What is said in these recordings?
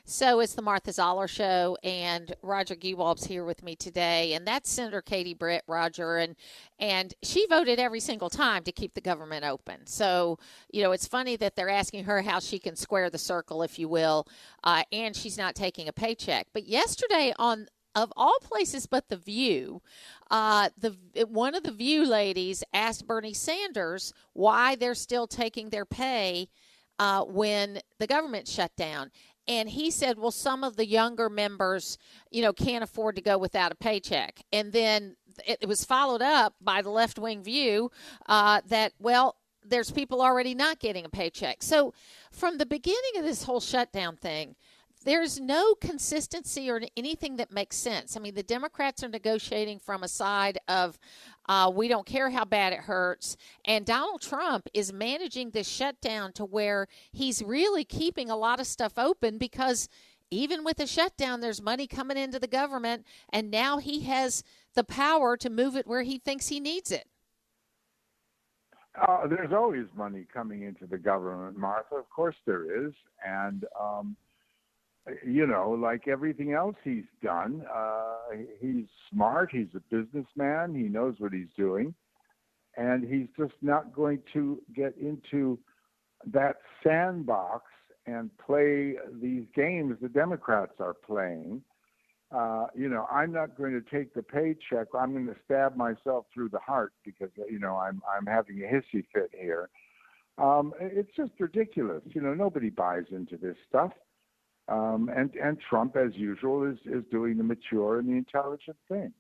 So it's the Martha Zoller show, and Roger Gewolb's here with me today, and that's Senator Katie Britt, Roger, and she voted every single time to keep the government open. So it's funny that they're asking her how she can square the circle, if you will, and she's not taking a paycheck. But yesterday on of all places but The View, one of the View ladies asked Bernie Sanders why they're still taking their pay when the government shut down. And he said, well, some of the younger members, can't afford to go without a paycheck. And then it was followed up by the left-wing View that, well, there's people already not getting a paycheck. So from the beginning of this whole shutdown thing, there's no consistency or anything that makes sense. I mean, the Democrats are negotiating from a side of we don't care how bad it hurts. And Donald Trump is managing this shutdown to where he's really keeping a lot of stuff open because even with the shutdown, there's money coming into the government. And now he has the power to move it where he thinks he needs it. There's always money coming into the government, Martha. Of course there is. And, like everything else he's done, he's smart, he's a businessman, he knows what he's doing, and he's just not going to get into that sandbox and play these games the Democrats are playing. I'm not going to take the paycheck. I'm going to stab myself through the heart because, I'm having a hissy fit here. It's just ridiculous. Nobody buys into this stuff. And Trump, as usual, is doing the mature and the intelligent thing.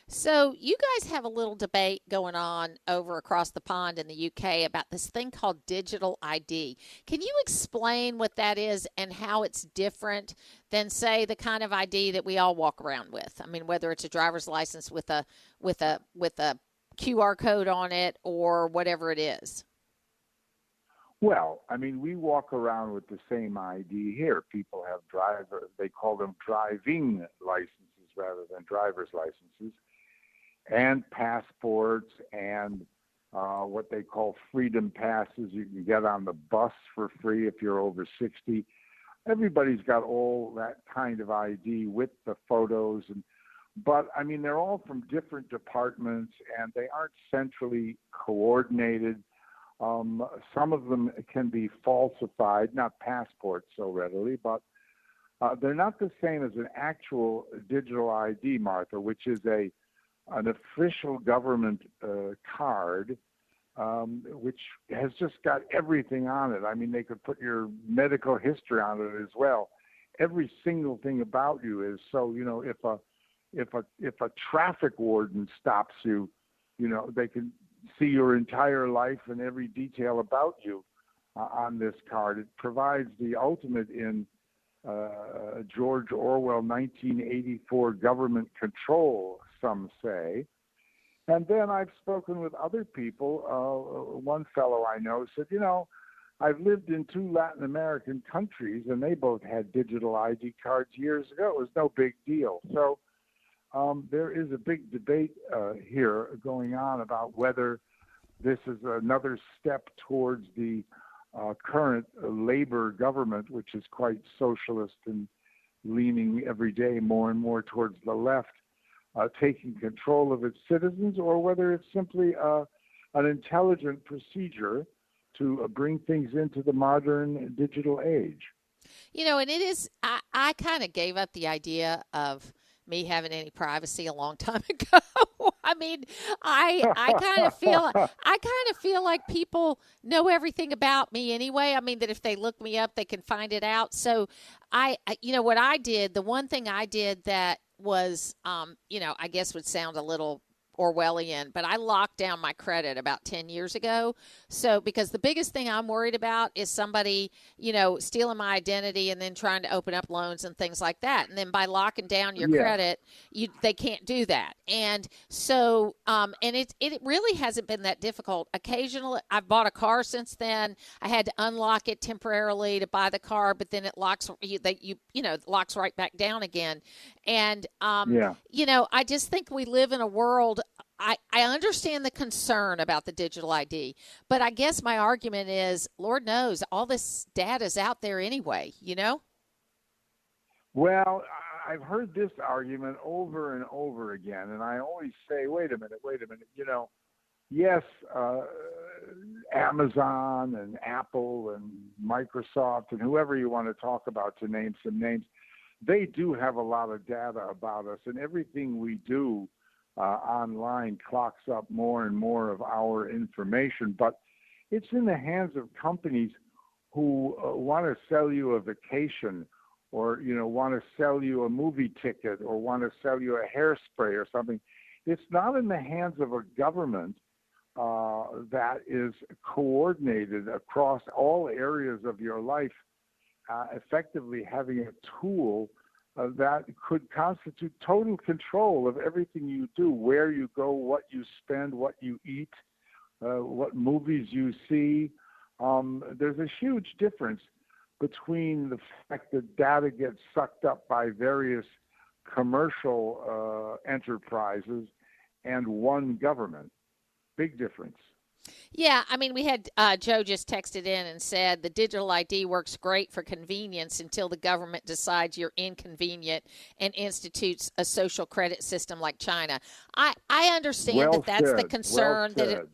So you guys have a little debate going on over across the pond in the UK about this thing called digital ID. Can you explain what that is and how it's different than, say, the kind of ID that we all walk around with? I mean, whether it's a driver's license with a QR code on it or whatever it is. Well, I mean, we walk around with the same ID here. People have they call them driving licenses rather than driver's licenses, and passports and what they call freedom passes. You can get on the bus for free if you're over 60. Everybody's got all that kind of ID with the photos. But, I mean, they're all from different departments, and they aren't centrally coordinated. Some of them can be falsified, not passports so readily, but they're not the same as an actual digital ID, Martha, which is an official government card, which has just got everything on it. I mean, they could put your medical history on it as well. Every single thing about you is so. If a traffic warden stops you, they can see your entire life and every detail about you on this card. It provides the ultimate in George Orwell 1984 government control, some say. And then I've spoken with other people. One fellow I know said, I've lived in 2 Latin American countries, and they both had digital ID cards years ago. It was no big deal. So there is a big debate here going on about whether this is another step towards the current Labor government, which is quite socialist and leaning every day more and more towards the left, taking control of its citizens, or whether it's simply an intelligent procedure to bring things into the modern digital age. And it is, I kind of gave up the idea of me having any privacy a long time ago. I mean, I kind of feel like people know everything about me anyway. I mean, that if they look me up, they can find it out. So what I did, the one thing I did that was, I guess would sound a little Orwellian, but I locked down my credit about 10 years ago. So, because the biggest thing I'm worried about is somebody, stealing my identity and then trying to open up loans and things like that. And then by locking down your credit, they can't do that. And so, and it really hasn't been that difficult. Occasionally, I've bought a car since then. I had to unlock it temporarily to buy the car, but then it locks, locks right back down again. And, I just think we live in a world. I understand the concern about the digital ID, but I guess my argument is, Lord knows, all this data is out there anyway, Well, I've heard this argument over and over again, and I always say, wait a minute. Yes, Amazon and Apple and Microsoft and whoever you want to talk about, to name some names, they do have a lot of data about us, and everything we do online clocks up more and more of our information. But it's in the hands of companies who want to sell you a vacation, or want to sell you a movie ticket, or want to sell you a hairspray or something. It's not in the hands of a government that is coordinated across all areas of your life, effectively having a tool that could constitute total control of everything you do, where you go, what you spend, what you eat, what movies you see. There's a huge difference between the fact that data gets sucked up by various commercial enterprises and one government. Big difference. Yeah, I mean, we had Joe just texted in and said the digital ID works great for convenience until the government decides you're inconvenient and institutes a social credit system like China. I understand Well that's the said. concern Well that said.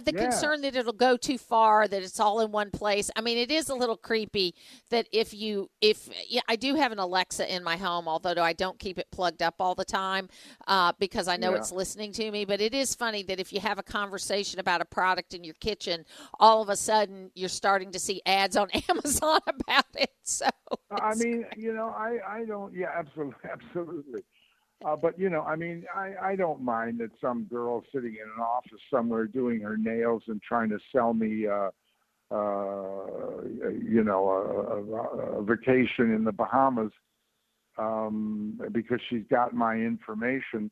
the Yeah. concern that it'll go too far, that it's all in one place. I mean, it is a little creepy that I do have an Alexa in my home, although I don't keep it plugged up all the time because I know Yeah. it's listening to me. But it is funny that if you have a conversation about a product in your kitchen, all of a sudden you're starting to see ads on Amazon about it. So I mean, I don't, yeah, absolutely, absolutely. But, I don't mind that some girl sitting in an office somewhere doing her nails and trying to sell me, a vacation in the Bahamas because she's got my information.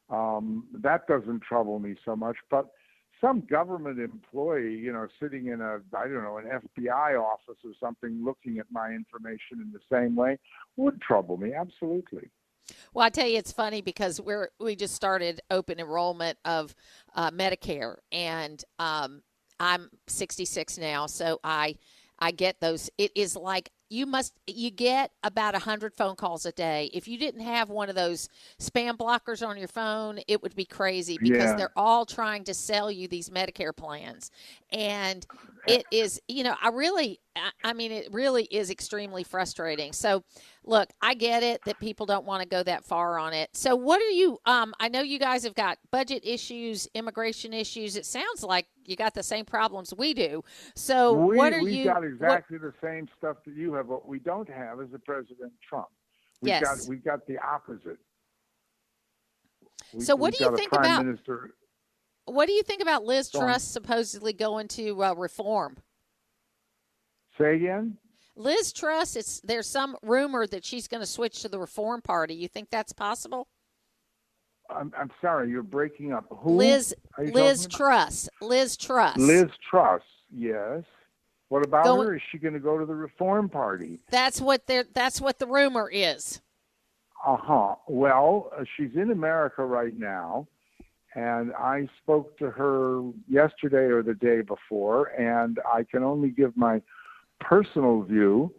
That doesn't trouble me so much. But some government employee, sitting in an FBI office or something, looking at my information in the same way would trouble me. Absolutely. well, I tell you, it's funny because we just started open enrollment of Medicare, and I'm 66 now, so I get those. It is like you get about 100 phone calls a day. If you didn't have one of those spam blockers on your phone, it would be crazy because Yeah. they're all trying to sell you these Medicare plans. And it is, I mean, it really is extremely frustrating. So, look, I get it that people don't want to go that far on it. So, what are you, I know you guys have got budget issues, immigration issues. It sounds like you got the same problems we do. So, what are We've you, got exactly the same stuff that you have. What we don't have is a President Trump. yes. We've got the opposite. So, We've got a prime minister. what do you think about Liz Go on. Truss supposedly going to reform? Say again? Liz Truss, there's some rumor that she's going to switch to the Reform Party. You think that's possible? I'm sorry, you're breaking up. Who Liz are you Liz talking about? Truss. Liz Truss. Liz Truss, yes. What about Go, her? Is she going to go to the Reform Party? that's what the rumor is. Uh-huh. Well, she's in America right now, and I spoke to her yesterday or the day before, and I can only give my personal view,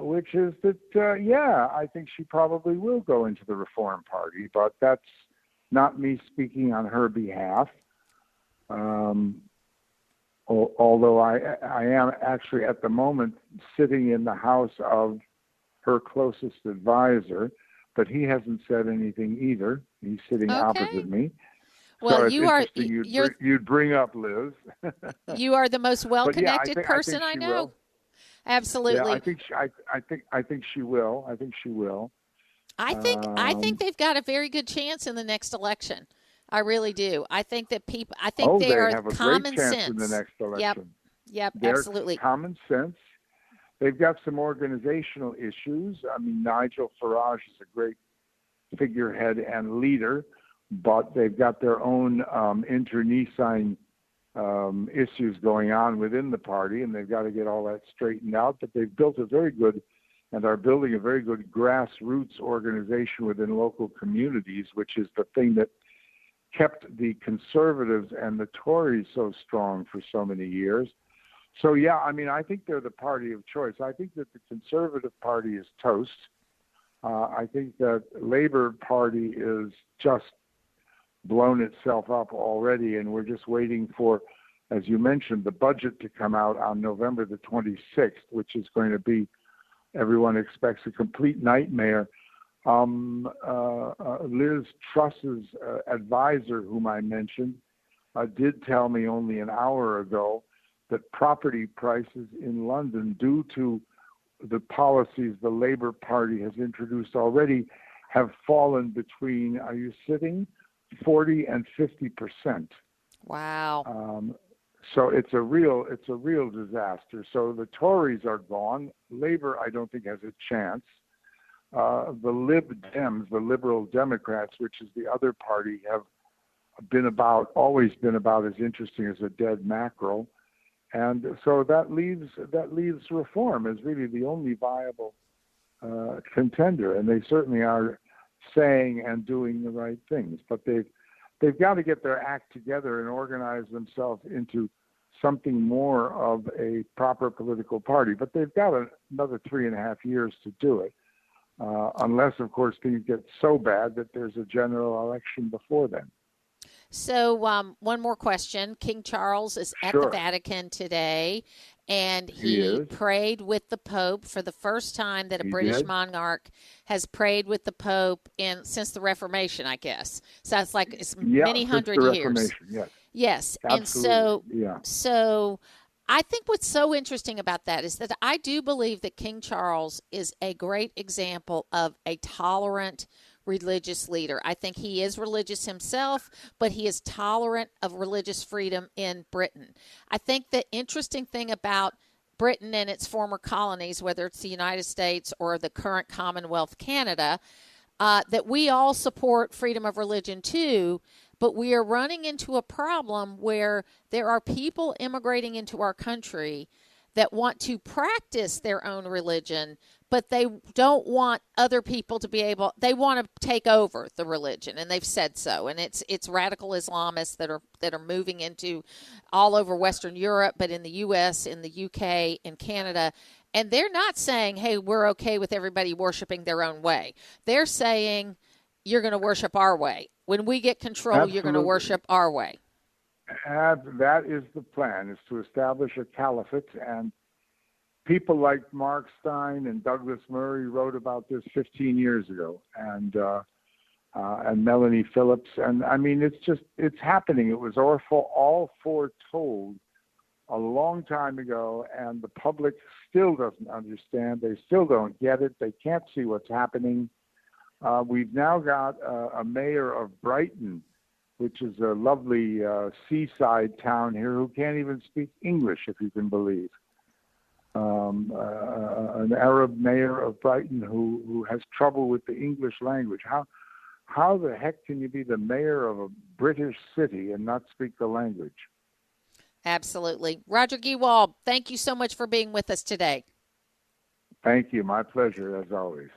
which is that, I think she probably will go into the Reform Party, but that's not me speaking on her behalf. Although I am actually at the moment sitting in the house of her closest advisor, but he hasn't said anything either. He's sitting opposite me. Well, So it's interesting you'd bring up Liz. you are the most well-connected person I I think she know. will. Absolutely. Yeah, I think she will. I think she will. I think they've got a very good chance in the next election. I really do. I think that they they are have a great common chance sense. in the next election. Yep, They're absolutely. common sense. They've got some organizational issues. I mean, Nigel Farage is a great figurehead and leader, but they've got their own internecine issues going on within the party, and they've got to get all that straightened out. But they've built a very good and are building a very good grassroots organization within local communities, which is the thing that kept the conservatives and the Tories so strong for so many years. So, I mean, I think they're the party of choice. I think that the Conservative Party is toast. I think that Labor Party is just blown itself up already, and we're just waiting for, as you mentioned, the budget to come out on November the 26th, which is going to be, everyone expects, a complete nightmare. Liz Truss's advisor, whom I mentioned, did tell me only an hour ago that property prices in London, due to the policies the Labour Party has introduced already, have fallen between, are you sitting, 40 and 50%. Wow. So it's a real disaster. So the Tories are gone. Labour, I don't think, has a chance. The Lib Dems, the Liberal Democrats, which is the other party, have always been about as interesting as a dead mackerel. And so that leaves Reform as really the only viable contender, and they certainly are saying and doing the right things. But they've got to get their act together and organize themselves into something more of a proper political party. But they've got another 3.5 years to do it, unless, of course, things get so bad that there's a general election before then. So, one more question. King Charles is at the Vatican today, and he prayed with the Pope for the first time that a British monarch has prayed with the Pope since the Reformation, I guess. So it's like many hundred years. Yes. Absolutely. And so I think what's so interesting about that is that I do believe that King Charles is a great example of a tolerant religious leader. I think he is religious himself, but he is tolerant of religious freedom in Britain. I think the interesting thing about Britain and its former colonies, whether it's the United States or the current Commonwealth Canada, that we all support freedom of religion too, but we are running into a problem where there are people immigrating into our country that want to practice their own religion, but they don't want other people to be able, they want to take over the religion, and they've said so. And it's radical Islamists that are moving into all over Western Europe, but in the US, in the UK, in Canada. And they're not saying, hey, we're okay with everybody worshiping their own way. They're saying, you're going to worship our way. When we get control, Absolutely. You're going to worship our way. That is the plan, is to establish a caliphate. And people like Mark Stein and Douglas Murray wrote about this 15 years ago, and Melanie Phillips. And I mean, it's happening. It was all foretold a long time ago, and the public still doesn't understand. They still don't get it. They can't see what's happening. We've now got a mayor of Brighton, which is a lovely seaside town here, who can't even speak English, if you can believe. An Arab mayor of Brighton who has trouble with the English language. How the heck can you be the mayor of a British city and not speak the language? Absolutely. Roger Gewolb, thank you so much for being with us today. Thank you. My pleasure, as always.